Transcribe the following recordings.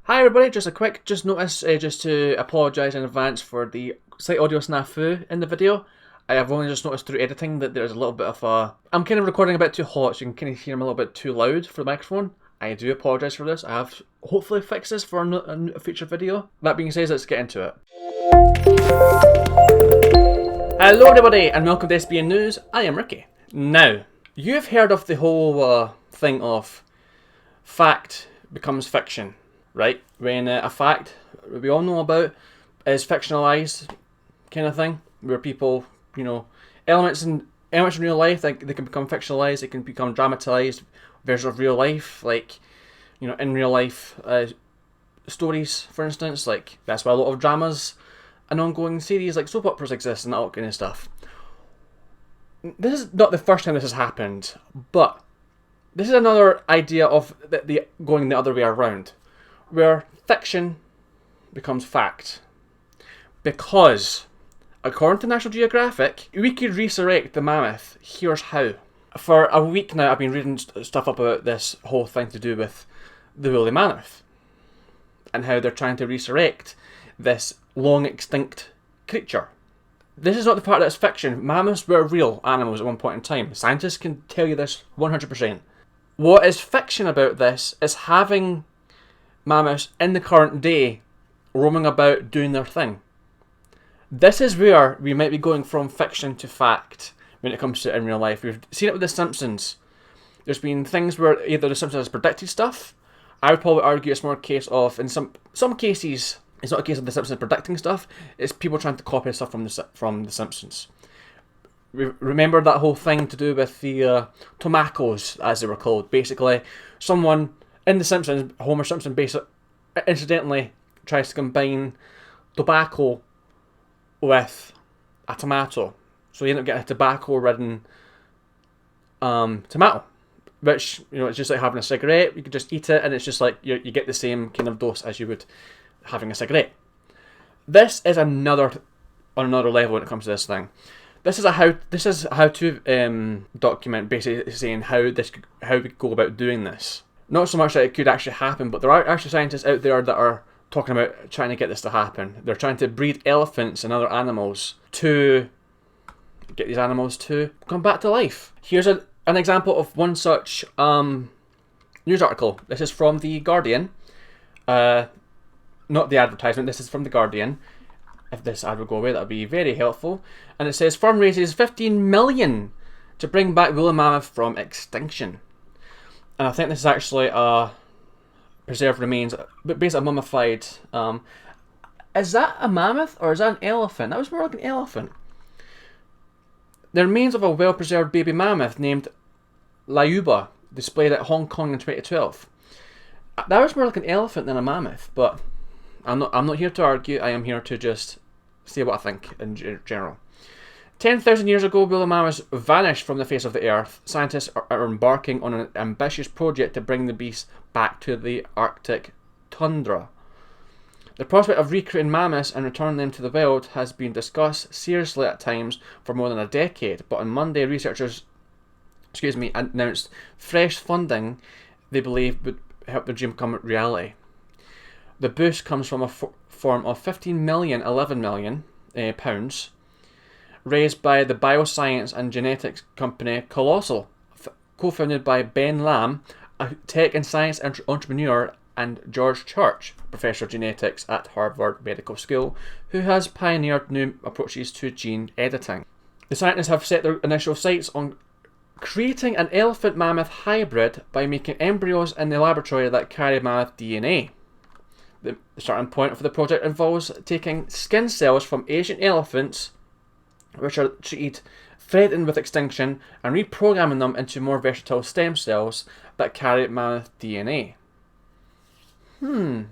Hi everybody, just a quick notice just to apologise in advance for the slight audio snafu in the video. I have only just noticed through editing that there's a little bit of a... I'm kind of recording a bit too hot, so you can kind of hear me a little bit too loud for the microphone. I do apologise for this. I have hopefully fixed this for a future video. That being said, let's get into it. Hello everybody and welcome to SBN News. I am Ricky. Now, you've heard of the whole thing of fact becomes fiction. Right, when a fact we all know about is fictionalized, kind of thing, where people, elements in real life, like they can become fictionalized, they can become dramatized versions of real life, like, in real life stories, for instance. Like that's why a lot of dramas and ongoing series like soap operas exist and all kind of stuff. This is not the first time this has happened, but this is another idea of the going the other way around, where fiction becomes fact. Because, according to National Geographic, we could resurrect the mammoth. Here's how. For a week now, I've been reading stuff about this whole thing to do with the woolly mammoth, and how they're trying to resurrect this long extinct creature. This is not the part that's fiction. Mammoths were real animals at one point in time. Scientists can tell you this 100%. What is fiction about this is having mammoths in the current day roaming about doing their thing. This is where we might be going from fiction to fact when it comes to it in real life. We've seen it with The Simpsons. There's been things where either The Simpsons has predicted stuff. I would probably argue it's more a case of, in some cases, it's not a case of The Simpsons predicting stuff. It's people trying to copy stuff from The Simpsons. Remember that whole thing to do with the tomacos, as they were called. Basically, someone in The Simpsons, Homer Simpson, incidentally tries to combine tobacco with a tomato. So you end up getting a tobacco-ridden tomato, which, it's just like having a cigarette. You can just eat it, and it's just like you get the same kind of dose as you would having a cigarette. This is on another level when it comes to this thing. This is a how-to document, basically saying how we go about doing this. Not so much that it could actually happen, but there are actually scientists out there that are talking about trying to get this to happen. They're trying to breed elephants and other animals to get these animals to come back to life. Here's an example of one such news article. This is from The Guardian. Not the advertisement, this is from The Guardian. If this ad would go away, that would be very helpful. And it says, firm raises 15 million to bring back woolly mammoth from extinction. And I think this is actually preserved remains, but basically mummified. Is that a mammoth or is that an elephant? That was more like an elephant. The remains of a well-preserved baby mammoth named Layuba, displayed at Hong Kong in 2012. That was more like an elephant than a mammoth, but I'm not here to argue. I am here to just say what I think in general. 10,000 years ago, woolly mammoths vanished from the face of the earth. Scientists are embarking on an ambitious project to bring the beasts back to the Arctic tundra. The prospect of recreating mammoths and returning them to the wild has been discussed seriously at times for more than a decade, but on Monday, researchers announced fresh funding they believe would help the dream become reality. The boost comes from a form of 11 million pounds, raised by the bioscience and genetics company Colossal, co-founded by Ben Lamb, a tech and science entrepreneur, and George Church, professor of genetics at Harvard Medical School, who has pioneered new approaches to gene editing. The scientists have set their initial sights on creating an elephant-mammoth hybrid by making embryos in the laboratory that carry mammoth DNA. The starting point for the project involves taking skin cells from Asian elephants, which are threatened with extinction, and reprogramming them into more versatile stem cells that carry mammoth DNA. I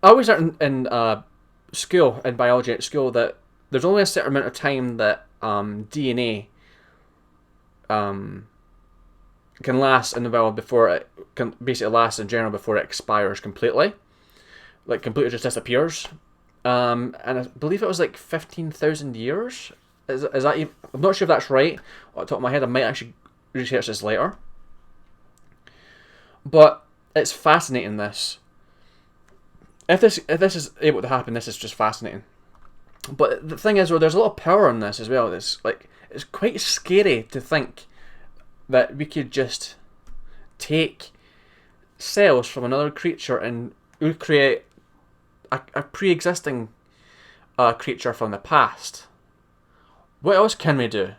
always learned in school, in biology at school, that there's only a certain amount of time that DNA can last in the wild before it can basically last in general before it expires completely. Like completely just disappears. And I believe it was like 15,000 years. Is that even, I'm not sure if that's right. Off the top of my head, I might actually research this later. But it's fascinating, this. if this is able to happen, this is just fascinating. But the thing is, well, there's a lot of power in this as well. It's quite scary to think that we could just take cells from another creature and recreate a pre-existing creature from the past. What else can we do?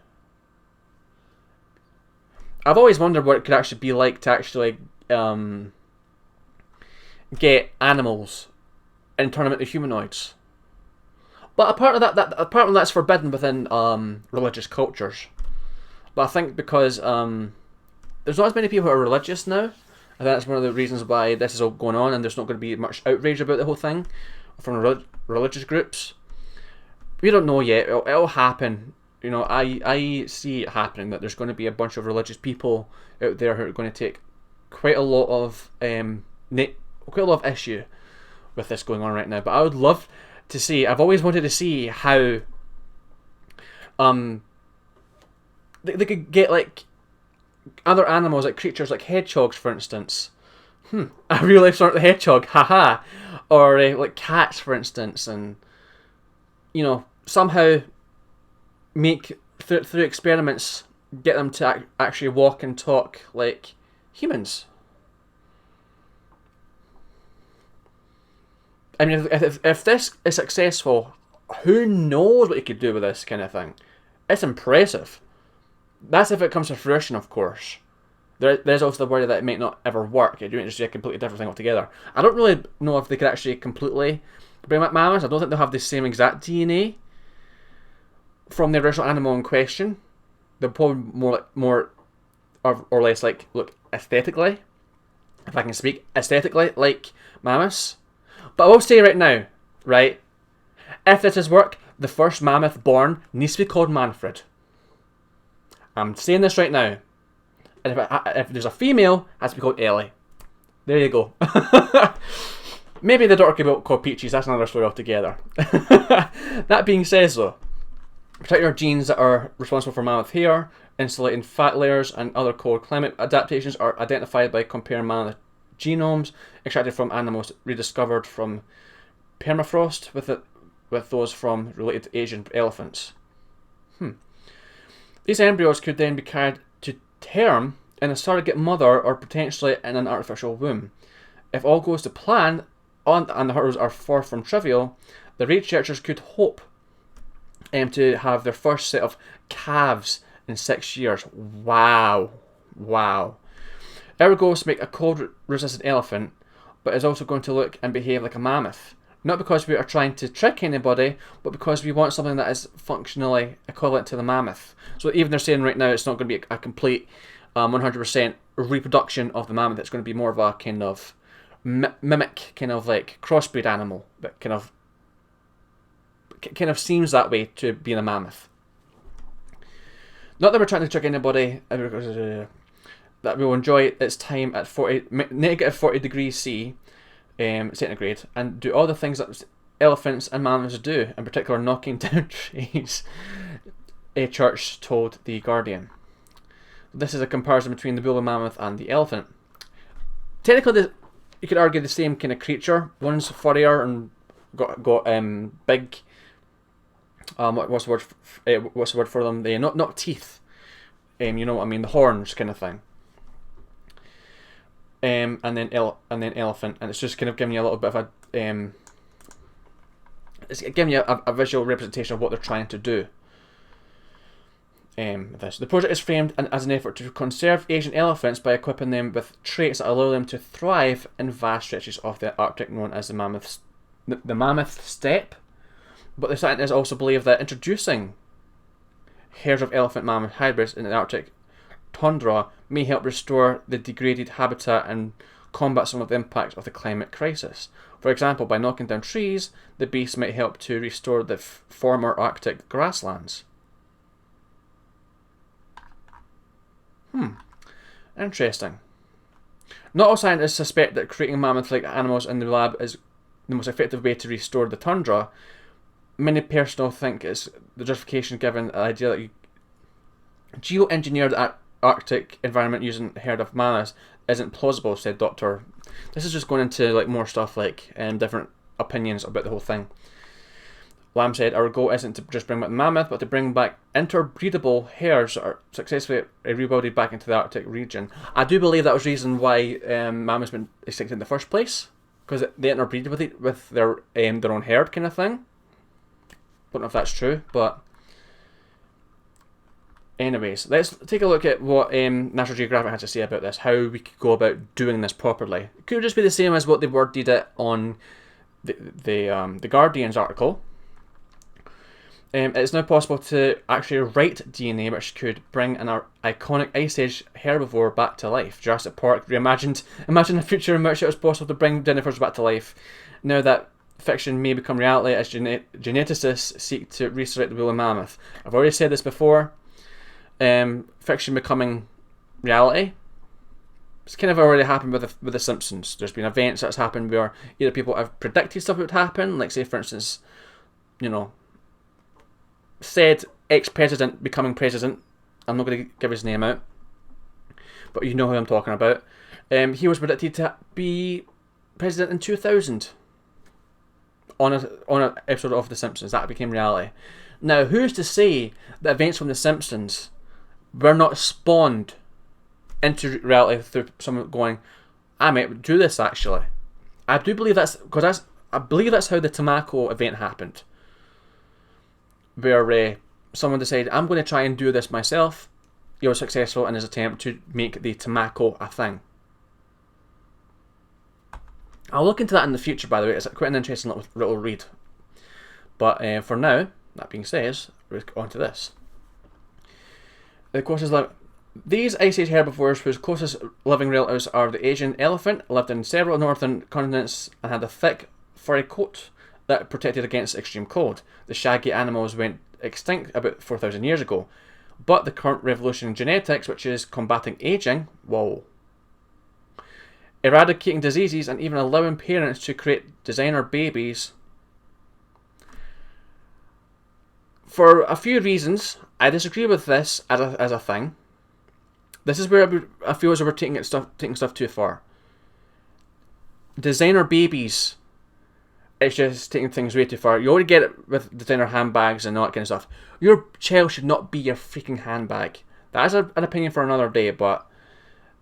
I've always wondered what it could actually be like to actually get animals and turn them into humanoids. But apparently that's forbidden within religious cultures. But I think because there's not as many people who are religious now, I think that's one of the reasons why this is all going on, and there's not going to be much outrage about the whole thing from religious groups. We don't know yet. It'll happen. You know, I see it happening, that there's going to be a bunch of religious people out there who are going to take quite a lot of issue with this going on right now. But I would love to see. I've always wanted to see how they could get like other animals, like creatures like hedgehogs, for instance. A real life sort of hedgehog, haha, or like cats, for instance, and you know, somehow make through experiments get them to actually walk and talk like humans. I mean, if this is successful, who knows what you could do with this kind of thing? It's impressive. That's if it comes to fruition, of course. There's also the worry that it might not ever work. It might just be a completely different thing altogether. I don't really know if they could actually completely bring back mammoths. I don't think they'll have the same exact DNA from the original animal in question. They're probably more or less like, look, aesthetically, if I can speak, aesthetically like mammoths. But I will say right now, right, if this is work, the first mammoth born needs to be called Manfred. I'm saying this right now. And if there's a female, it has to be called Ellie. There you go. Maybe the daughter could be called Peaches. That's another story altogether. That being said, though, particular genes that are responsible for mammoth hair, insulating fat layers, and other cold climate adaptations are identified by comparing mammoth genomes extracted from animals rediscovered from permafrost with those from related to Asian elephants. These embryos could then be carried to term in a surrogate mother or potentially in an artificial womb. If all goes to plan, and the hurdles are far from trivial, the researchers could hope to have their first set of calves in 6 years. Wow. Our goal is to make a cold-resistant elephant, but is also going to look and behave like a mammoth. Not because we are trying to trick anybody, but because we want something that is functionally equivalent to the mammoth. So even they're saying right now it's not going to be a complete 100% reproduction of the mammoth. It's going to be more of a kind of mimic, kind of like crossbreed animal that kind of seems that way to being a mammoth. Not that we're trying to trick anybody, that we will enjoy its time at negative 40 degrees C centigrade and do all the things that elephants and mammoths do, in particular knocking down trees, a church told The Guardian. This is a comparison between the woolly mammoth and the elephant. Technically, you could argue the same kind of creature. One's furrier and got big. What's the word for them? They not teeth. You know what I mean? The horns kind of thing. And then elephant, and it's just kind of giving you a little bit of a it's giving you a visual representation of what they're trying to do. The project is framed as an effort to conserve Asian elephants by equipping them with traits that allow them to thrive in vast stretches of the Arctic, known as the mammoth steppe. But the scientists also believe that introducing herds of elephant-mammoth hybrids in the Arctic tundra may help restore the degraded habitat and combat some of the impacts of the climate crisis. For example, by knocking down trees, the beasts might help to restore the former Arctic grasslands. Interesting. Not all scientists suspect that creating mammoth-like animals in the lab is the most effective way to restore the tundra. Many personnel think it's the justification given the idea that you geo-engineer the Arctic environment using a herd of mammoths isn't plausible, said Dr. This is just going into like more stuff like different opinions about the whole thing. Lamb said, "Our goal isn't to just bring back the mammoth, but to bring back interbreedable hares that are successfully rebuilded back into the Arctic region." I do believe that was the reason why mammoths went extinct in the first place, because they interbreed with their own herd kind of thing. Don't know if that's true, but anyways, let's take a look at what National Geographic had to say about this, how we could go about doing this properly. It could just be the same as what they worded it on the Guardian's article. It's now possible to actually write DNA, which could bring an iconic Ice Age herbivore back to life. Jurassic Park reimagined. Imagine a future in which it was possible to bring dinosaurs back to life. Now that fiction may become reality as geneticists seek to resurrect the woolly mammoth. I've already said this before. Fiction becoming reality. It's kind of already happened with the Simpsons. There's been events that's happened where either people have predicted stuff would happen, like say for instance, said ex-president becoming president. I'm not going to give his name out, but you know who I'm talking about. He was predicted to be president in 2000 on an episode of The Simpsons. That became reality. Now, who's to say that events from The Simpsons were not spawned into reality through someone going, "I might do this actually"? I do believe I believe that's how the Tamako event happened, where someone decided, "I'm going to try and do this myself." He was successful in his attempt to make the Tamako a thing. I'll look into that in the future, by the way. It's quite an interesting little read. But for now, that being said, we're on to this. The course is like, these Ice Age herbivores, whose closest living relatives are the Asian elephant, lived in several northern continents and had a thick, furry coat that protected against extreme cold. The shaggy animals went extinct about 4,000 years ago. But the current revolution in genetics, which is combating aging, eradicating diseases and even allowing parents to create designer babies. For a few reasons, I disagree with this as a thing. This is where I feel as though we're taking stuff too far. Designer babies, it's just taking things way too far. You already get it with designer handbags and all that kind of stuff. Your child should not be your freaking handbag. That is an opinion for another day, but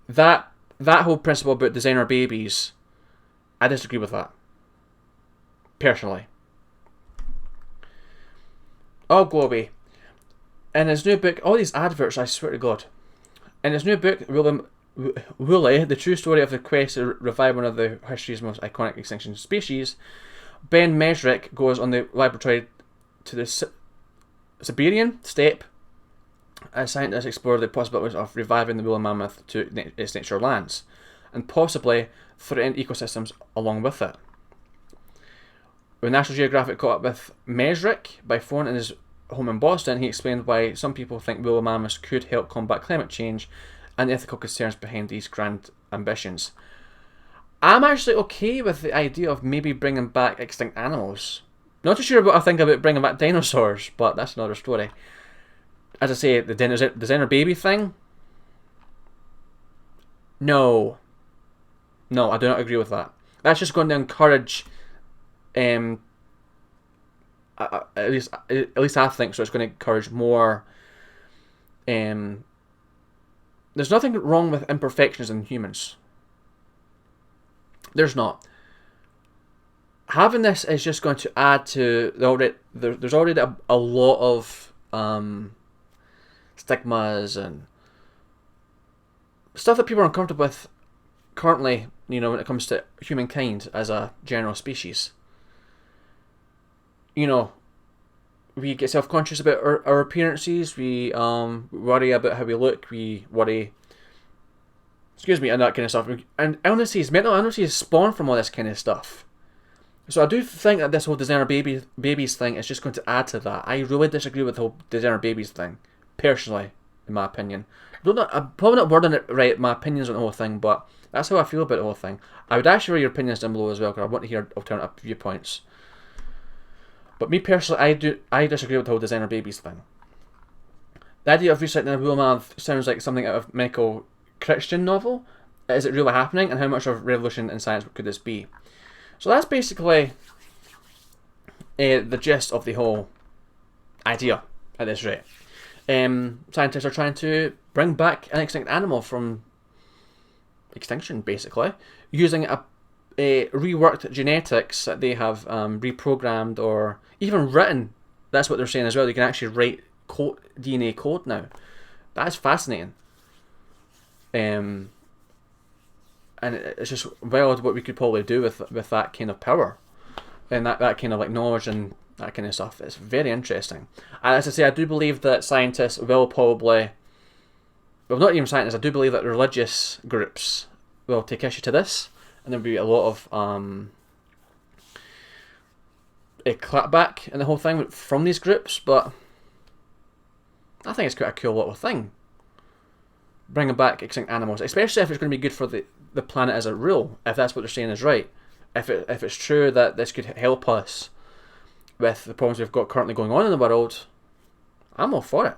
that whole principle about designer babies, I disagree with that. Personally. Oh, go away. In his new book, all these adverts, I swear to God. In his new book, Woolly, the true story of the quest to revive one of the history's most iconic extinction species, Ben Mesrick goes on the laboratory to the Siberian steppe as scientists explore the possibilities of reviving the woolly mammoth to its natural lands, and possibly threaten ecosystems along with it. When National Geographic caught up with Mesrick by phone in his home in Boston, he explained why some people think woolly mammoths could help combat climate change and the ethical concerns behind these grand ambitions. I'm actually okay with the idea of maybe bringing back extinct animals. Not too sure what I think about bringing back dinosaurs, but that's another story. As I say, the designer baby thing? No, I do not agree with that. That's just going to encourage, at least I think so. It's going to encourage more. There's nothing wrong with imperfections in humans. There's not. Having this is just going to add to there's already a lot of stigmas and stuff that people are uncomfortable with currently, when it comes to humankind as a general species. We get self-conscious about our appearances, we worry about how we look, we worry, and that kind of stuff. And mental illnesses spawn from all this kind of stuff. So I do think that this whole designer babies thing is just going to add to that. I really disagree with the whole designer babies thing, personally, in my opinion. I'm probably not wording it right, my opinions on the whole thing, but that's how I feel about the whole thing. I would actually read your opinions down below as well, because I want to hear alternative viewpoints. But me personally, I disagree with the whole designer babies thing. The idea of resetting a woolly mammoth sounds like something out of a Michael Crichton novel. Is it really happening, and how much of a revolution in science could this be? So that's basically the gist of the whole idea at this rate. Scientists are trying to bring back an extinct animal from extinction, basically, using a reworked genetics that they have reprogrammed or even written. That's what they're saying as well. You can actually write DNA code now. That's fascinating. And it's just wild what we could probably do with that kind of power and that kind of like knowledge and that kind of stuff. It's very interesting. And as I say, I do believe that scientists will probably, well, not even scientists, I do believe that religious groups will take issue to this, and there'll be a lot of a clapback in the whole thing from these groups, but I think it's quite a cool little thing. Bringing back extinct animals, especially if it's going to be good for the planet as a rule, if that's what they're saying is right. If it's true that this could help us with the problems we've got currently going on in the world, I'm all for it,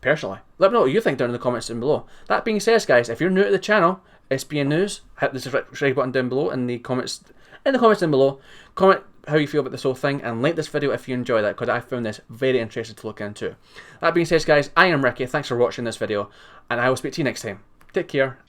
personally. Let me know what you think down in the comments down below. That being said, guys, if you're new to the channel, SBN News, hit the subscribe button down below in the comments down below. Comment how you feel about this whole thing and like this video if you enjoy that, because I found this very interesting to look into. That being said, guys, I am Ricky. Thanks for watching this video, and I will speak to you next time. Take care.